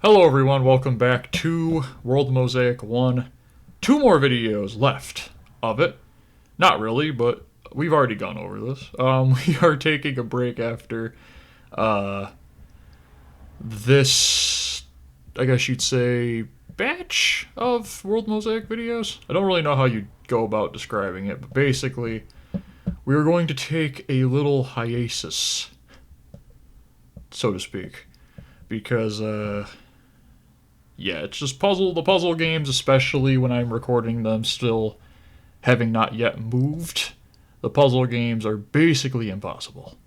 Hello everyone, welcome back to World Mosaic 1. Two more videos left of it. Not really, but we've already gone over this. We are taking a break after this, I guess you'd say, batch of World Mosaic videos. I don't really know how you'd go about describing it, but basically, we are going to take a little hiatus, so to speak, because, yeah, it's just the puzzle games, especially when I'm recording them still having not yet moved. The puzzle games are basically impossible.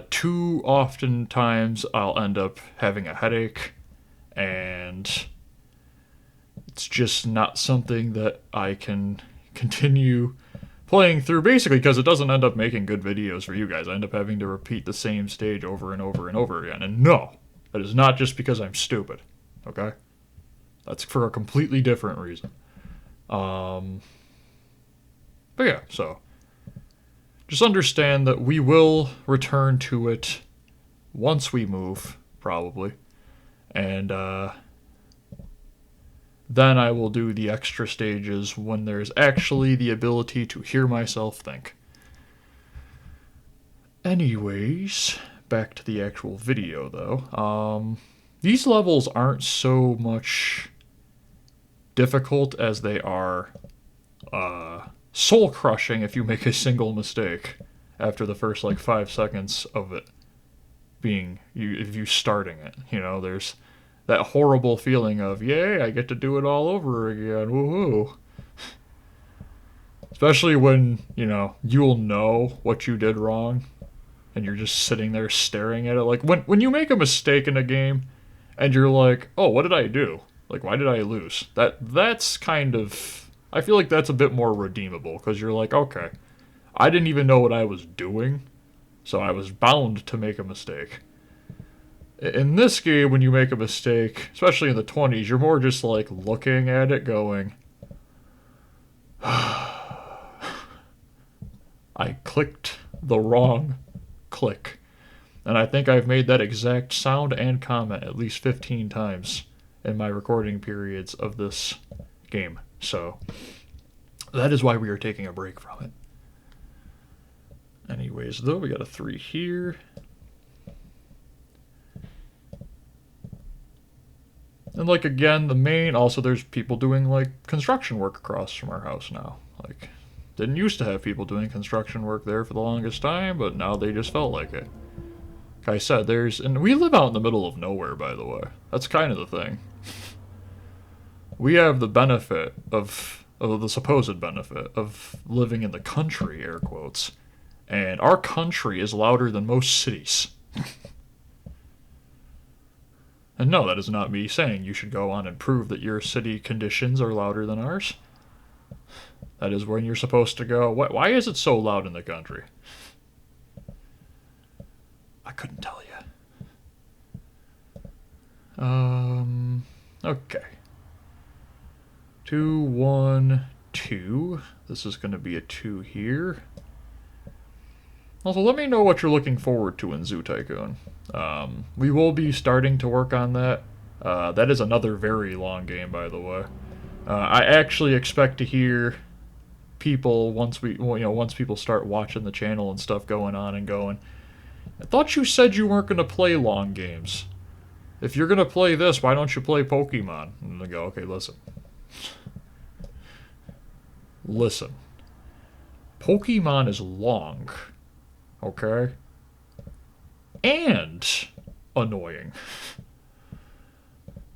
Too often times I'll end up having a headache, and it's just not something that I can continue playing through, basically because it doesn't end up making good videos for you guys. I end up having to repeat the same stage over and over and over again. And no, that is not just because I'm stupid. Okay? That's for a completely different reason. But yeah, so just understand that we will return to it once we move, probably. And then I will do the extra stages when there's actually the ability to hear myself think. Anyways, back to the actual video though. These levels aren't so much difficult as they are soul-crushing if you make a single mistake after the first, 5 seconds of it being, if you starting it. You know, there's that horrible feeling of, yay, I get to do it all over again, woohoo. Especially when, you'll know what you did wrong, and you're just sitting there staring at it. Like, when you make a mistake in a game, and you're like, oh, what did I do? Like, why did I lose? That's kind of... I feel like that's a bit more redeemable, because you're like, okay, I didn't even know what I was doing, so I was bound to make a mistake. In this game, when you make a mistake, especially in the 20s, you're more just, looking at it going, I clicked the wrong click. And I think I've made that exact sound and comment at least 15 times in my recording periods of this game. So that is why we are taking a break from it. Anyways, though, we got a 3 here. And, again, the main... Also, there's people doing, construction work across from our house now. Didn't used to have people doing construction work there for the longest time, but now they just felt like it. Like I said, and we live out in the middle of nowhere, by the way. That's kind of the thing. We have the benefit of the supposed benefit of living in the country, air quotes. And our country is louder than most cities. And no, that is not me saying you should go on and prove that your city conditions are louder than ours. That is when you're supposed to go, why is it so loud in the country? I couldn't tell you. Okay. 2, 1, 2. This is going to be a 2 here. Also, let me know what you're looking forward to in Zoo Tycoon. We will be starting to work on that. That is another very long game, by the way. I actually expect to hear people once people start watching the channel and stuff going on and going, I thought you said you weren't going to play long games. If you're going to play this, why don't you play Pokemon? And they go, okay, listen. Listen. Pokemon is long. Okay? And annoying.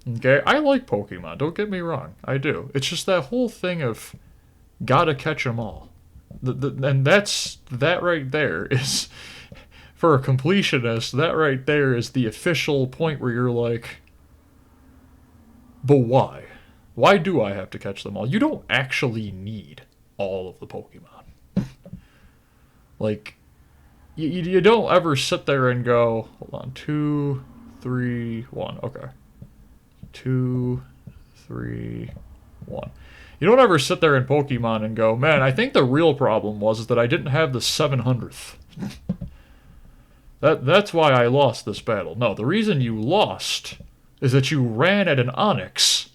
Okay? I like Pokemon, don't get me wrong. I do. It's just that whole thing of gotta catch them all. And that right there is... For a completionist, that right there is the official point where you're like, but why? Why do I have to catch them all? You don't actually need all of the Pokemon. You don't ever sit there and go, hold on, 2, 3, 1, okay. 2, 3, 1. You don't ever sit there in Pokemon and go, man, I think the real problem was that I didn't have the 700th. That's why I lost this battle. No, the reason you lost is that you ran at an Onix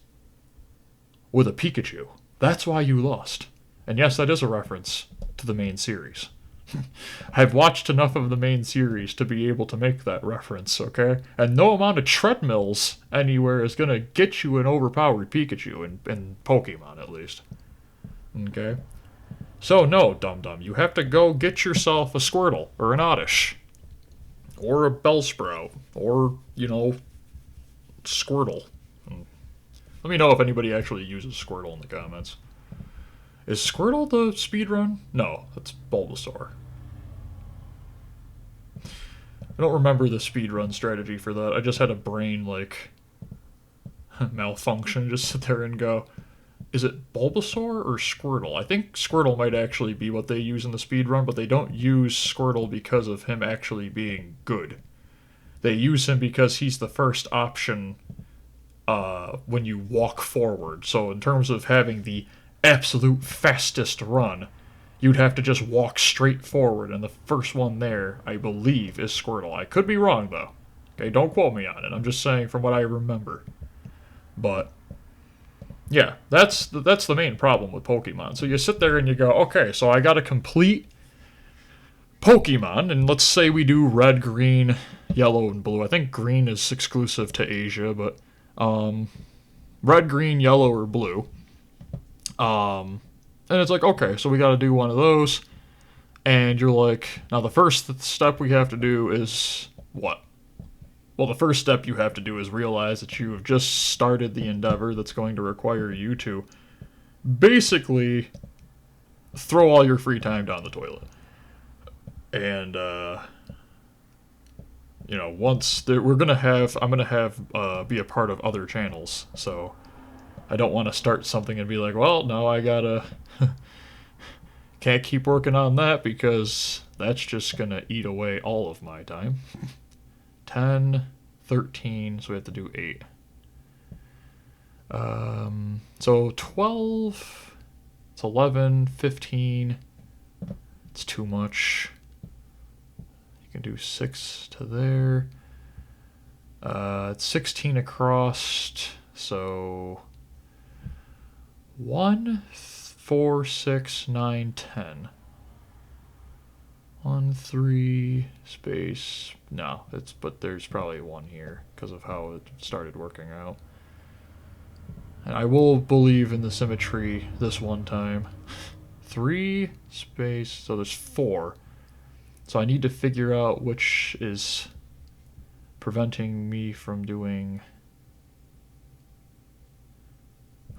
with a Pikachu. That's why you lost. And yes, that is a reference to the main series. I've watched enough of the main series to be able to make that reference, okay? And no amount of treadmills anywhere is gonna get you an overpowered Pikachu, in Pokemon at least. Okay? So no, dum-dum, you have to go get yourself a Squirtle, or an Oddish, or a Bellsprout, or, Squirtle. Let me know if anybody actually uses Squirtle in the comments. Is Squirtle the speedrun? No, that's Bulbasaur. I don't remember the speedrun strategy for that. I just had a brain, malfunction. Just sit there and go, is it Bulbasaur or Squirtle? I think Squirtle might actually be what they use in the speedrun, but they don't use Squirtle because of him actually being good. They use him because he's the first option when you walk forward. So in terms of having the absolute fastest run, you'd have to just walk straight forward, and the first one there, I believe, is Squirtle. I could be wrong, though. Okay, don't quote me on it. I'm just saying from what I remember. But yeah, that's the main problem with Pokemon. So you sit there and you go, okay, so I got to complete Pokemon, and let's say we do red, green, yellow, and blue. I think green is exclusive to Asia, but red, green, yellow, or blue. And it's like, okay, so we got to do one of those. And you're like, now the first step we have to do is what? Well, the first step you have to do is realize that you have just started the endeavor that's going to require you to basically throw all your free time down the toilet. And, once I'm going to have be a part of other channels. So I don't want to start something and be like, well, now I gotta can't keep working on that because that's just gonna eat away all of my time. 10, 13, so we have to do 8. So 12, it's 11, 15, it's too much. You can do 6 to there. It's 16 across, so 1, 4, 6, 9, 10. 1, 3, space. No, but there's probably 1 here because of how it started working out. And I will believe in the symmetry this one time. 3, space, so there's 4. So I need to figure out which is preventing me from doing...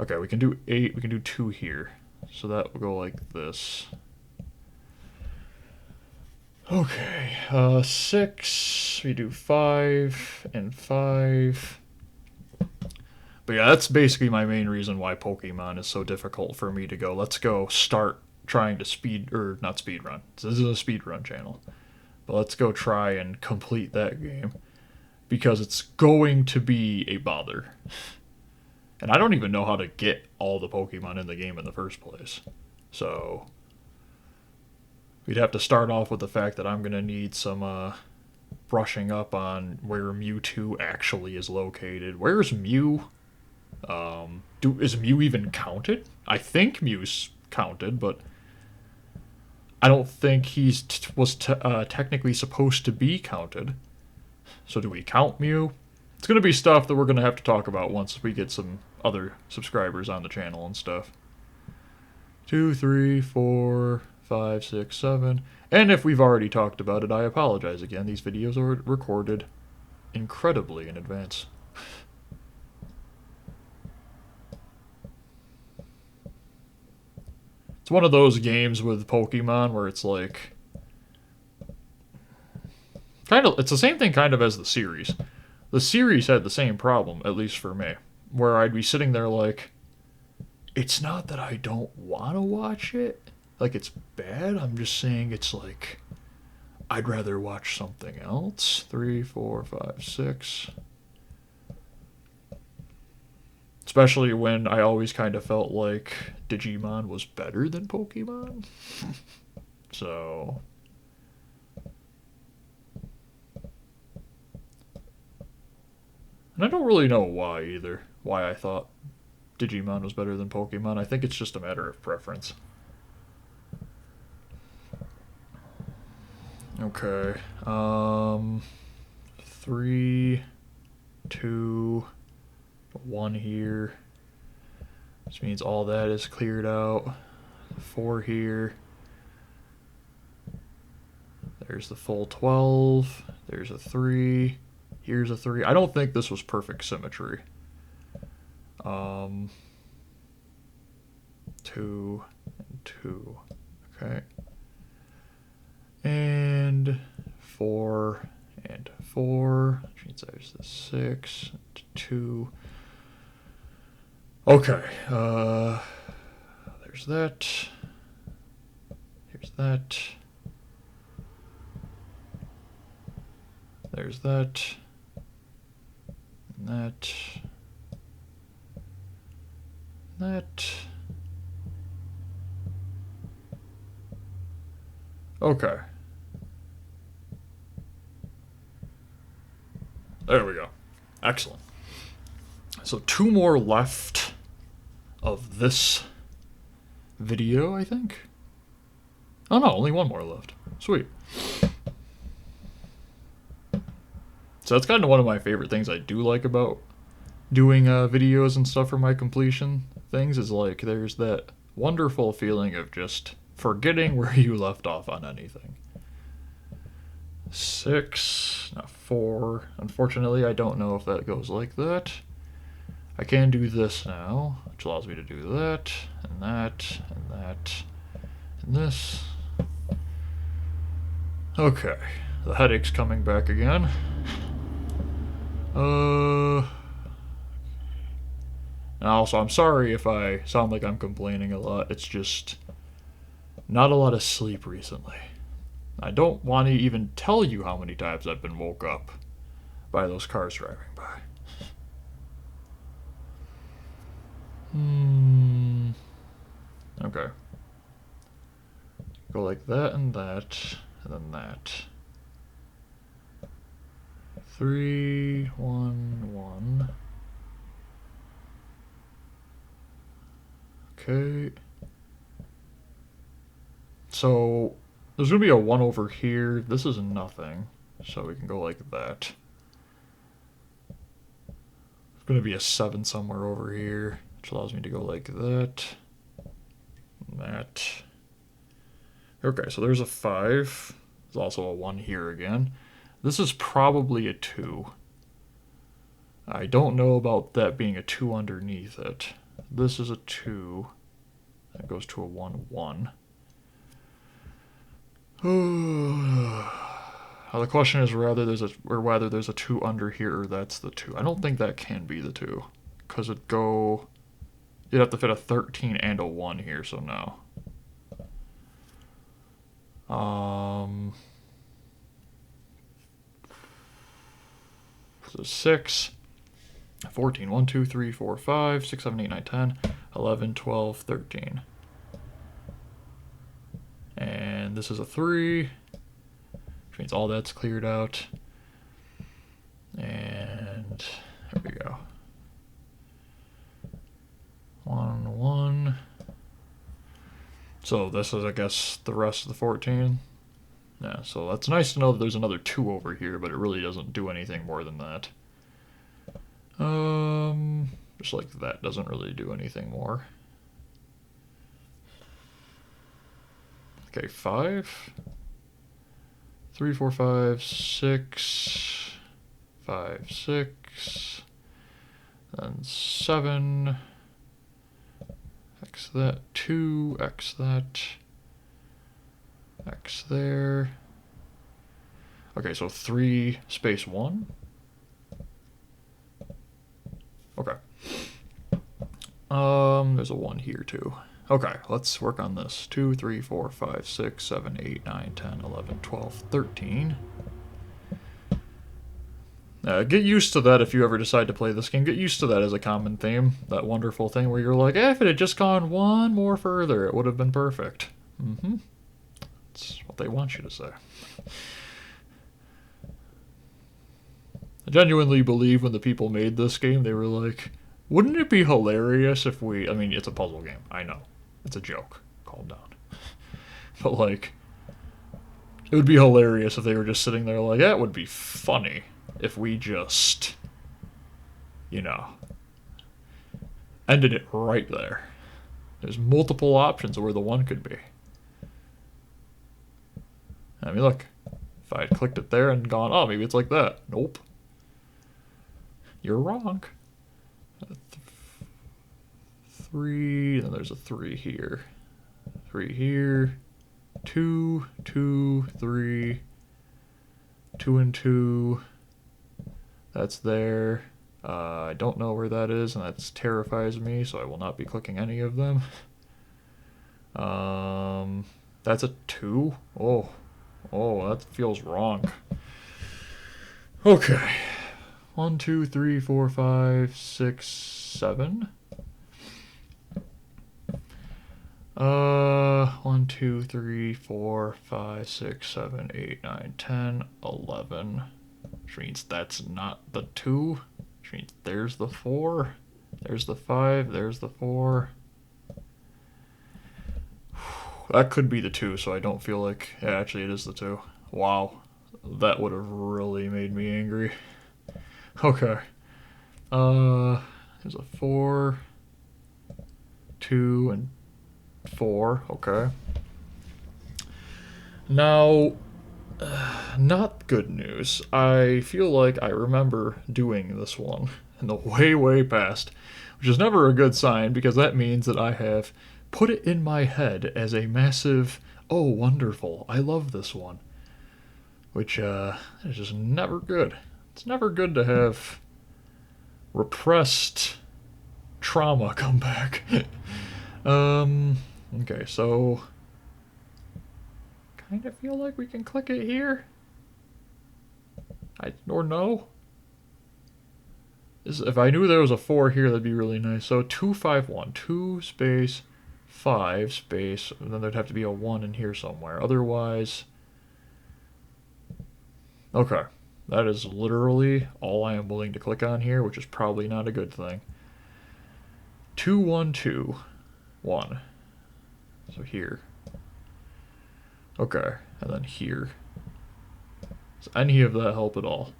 Okay, we can do 8, we can do 2 here. So that will go like this. Okay, 6, we do 5, and 5. But yeah, that's basically my main reason why Pokemon is so difficult for me to go, let's go start trying to not speed run. So this is a speed run channel. But let's go try and complete that game. Because it's going to be a bother. And I don't even know how to get all the Pokemon in the game in the first place. So we'd have to start off with the fact that I'm going to need some brushing up on where Mewtwo actually is located. Where's Mew? Is Mew even counted? I think Mew's counted, but I don't think he's technically supposed to be counted. So do we count Mew? It's going to be stuff that we're going to have to talk about once we get some other subscribers on the channel and stuff. 2, 3, 4, 5, 6, 7. And if we've already talked about it, I apologize again. These videos are recorded incredibly in advance. It's one of those games with Pokemon where it's like... it's the same thing kind of as the series. The series had the same problem, at least for me, where I'd be sitting there like, it's not that I don't want to watch it, like it's bad, I'm just saying it's like, I'd rather watch something else. 3, 4, 5, 6. Especially when I always kind of felt like Digimon was better than Pokemon. So... And I don't really know why either. Why I thought Digimon was better than Pokemon. I think it's just a matter of preference. Okay. 3, 2, 1 here. Which means all that is cleared out. 4 here. There's the full 12. There's a 3. Here's a 3. I don't think this was perfect symmetry. 2 and 2. Okay. And 4 and 4. Which means there's the 6 and 2. Okay. There's that. Here's that. There's that. And that. That. Okay. There we go. Excellent. So 2 more left of this video, I think. Oh no, only 1 more left. Sweet. So that's kind of one of my favorite things I do like about doing videos and stuff for my completion things, is like there's that wonderful feeling of just forgetting where you left off on anything. 6, not 4. Unfortunately, I don't know if that goes like that. I can do this now, which allows me to do that, and that, and that, and this. Okay, the headache's coming back again. And also, I'm sorry if I sound like I'm complaining a lot. It's just not a lot of sleep recently. I don't want to even tell you how many times I've been woke up by those cars driving by. Okay. Go like that and that, and then that. 3, 1, 1. Okay. So there's going to be a 1 over here. This is nothing. So we can go like that. There's going to be a 7 somewhere over here, which allows me to go like that. And that. Okay, so there's a 5. There's also a 1 here again. This is probably a 2. I don't know about that being a 2 underneath it. This is a 2. That goes to a 1, 1. Now the question is whether there's a 2 under here, or that's the 2. I don't think that can be the 2, because you'd have to fit a 13 and a 1 here, so no. So 6, 14, 1, 2, 3, 4, 5, 6, 7, 8, 9, 10, 11, 12, 13. And this is a 3, which means all that's cleared out. And there we go. 1, 1. So this is, I guess, the rest of the 14. Yeah, so that's nice to know that there's another 2 over here, but it really doesn't do anything more than that. Just like that doesn't really do anything more. Okay, 5. 3, 4, 5, 6. 5, 6. Then 7. X that. 2. X that. X there. Okay, so 3 space 1. Okay. There's a 1 here too. Okay, let's work on this. 2, 3, 4, 5, 6, 7, 8, 9, 10, 11, 12, 13. Get used to that if you ever decide to play this game. Get used to that as a common theme. That wonderful thing where you're like, if it had just gone 1 more further, it would have been perfect. That's what they want you to say. I genuinely believe when the people made this game, they were like, wouldn't it be hilarious if we... I mean, it's a puzzle game. I know. It's a joke. Calm down. But, like, it would be hilarious if they were just sitting there like, that would be funny if we just, you know, ended it right there. There's multiple options of where the one could be. I mean, look. If I had clicked it there and gone, oh, maybe it's like that. Nope. You're wrong. 3, then there's a 3 here. 3 here. 2, 2, 3. 2 and 2. That's there. I don't know where that is, and that terrifies me, so I will not be clicking any of them. That's a 2? Oh, that feels wrong. Okay. 1, 2, 3, 4, 5, 6, 7. 1, 2, 3, 4, 5, 6, 7, 8, 9, 10, 11. Which means that's not the 2. Which means there's the 4. There's the 5. There's the 4. That could be the 2, so I don't feel like... Yeah, actually, it is the 2. Wow. That would have really made me angry. Okay. There's a 4, 2, and 4. Okay. Now, not good news. I feel like I remember doing this one in the way, way past, which is never a good sign because that means that I have put it in my head as a massive, oh, wonderful, I love this one. Which is just never good. It's never good to have repressed trauma come back. Okay, so kind of feel like we can click it here. Or no. If I knew there was a 4 here, that'd be really nice. So 2, 5, 1. 2 space 5 space, and then there'd have to be a 1 in here somewhere. Otherwise, okay, that is literally all I am willing to click on here, which is probably not a good thing. 2, 1, 2, 1. So here. Okay, and then here. Does any of that help at all?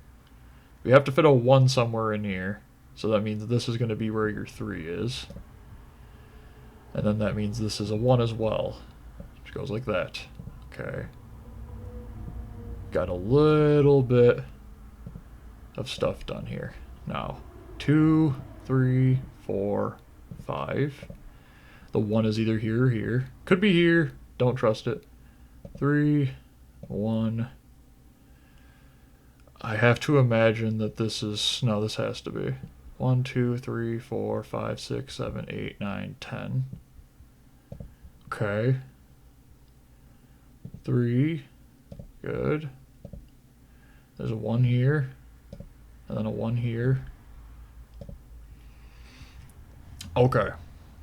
We have to fit a 1 somewhere in here, so that means this is going to be where your 3 is. And then that means this is a 1 as well, which goes like that. Okay. Got a little bit of stuff done here. Now, 2, 3, 4, 5. The 1 is either here or here. Could be here. Don't trust it. 3, 1. I have to imagine that this is... No, this has to be. 1, 2, 3, 4, 5, 6, 7, 8, 9, 10. Okay. 3. Good. There's a 1 here. And then a 1 here. Okay.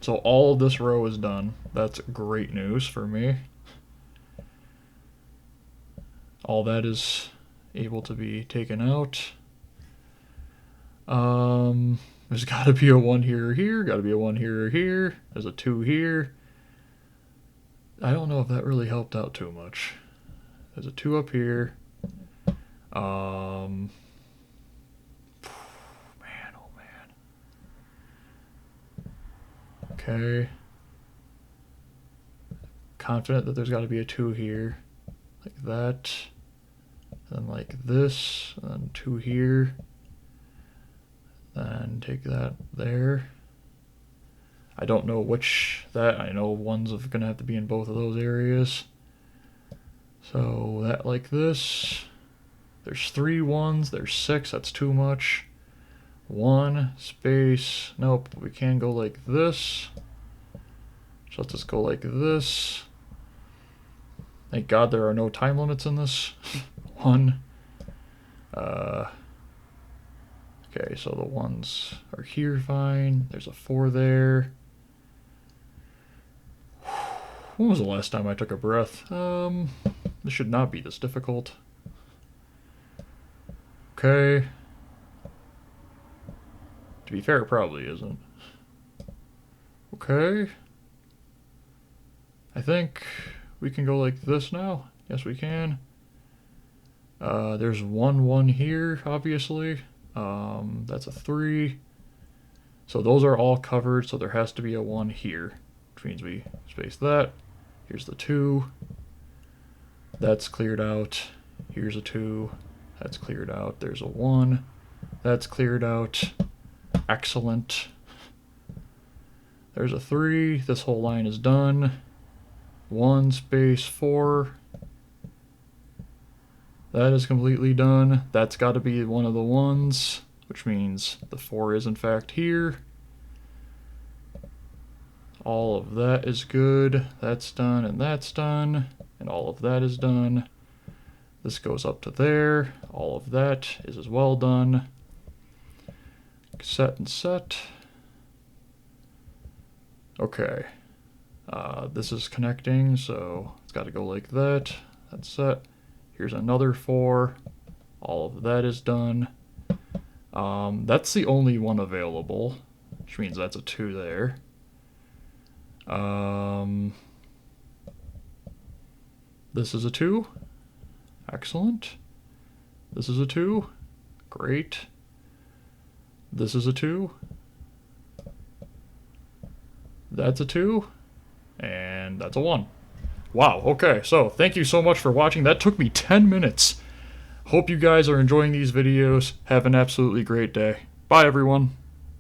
So all of this row is done. That's great news for me. All that is able to be taken out. There's got to be a 1 here or here. Got to be a 1 here or here. There's a 2 here. I don't know if that really helped out too much. There's a 2 up here. Man, oh man. Okay. Confident that there's got to be a 2 here. Like that. Then like this. And then 2 here. Then take that there. I don't know which that. I know one's going to have to be in both of those areas. So that like this. There's 3 1s. There's 6. That's too much. 1 space. Nope. We can go like this. So let's just go like this. Thank God there are no time limits in this. 1. Okay, so the 1s are here fine. There's a 4 there. When was the last time I took a breath? This should not be this difficult. Okay. To be fair, it probably isn't. Okay. I think we can go like this now. Yes, we can. There's 1, 1 here, obviously. That's a 3. So those are all covered, so there has to be a 1 here, which means we space that. Here's the 2. That's cleared out. Here's a 2. That's cleared out. There's a 1. That's cleared out. Excellent. There's a 3. This whole line is done. 1 space 4. That is completely done. That's got to be one of the 1s, which means the 4 is in fact here. All of that is good. That's done and that's done. And all of that is done. This goes up to there. All of that is as well done. Set and set. Okay. This is connecting, so it's got to go like that. That's set. Here's another 4. All of that is done. That's the only one available, which means that's a 2 there. This is a 2. Excellent. This is a 2. Great. This is a 2. That's a 2. And that's a 1. Wow, okay, so thank you so much for watching. That took me 10 minutes. Hope you guys are enjoying these videos. Have an absolutely great day. Bye, everyone.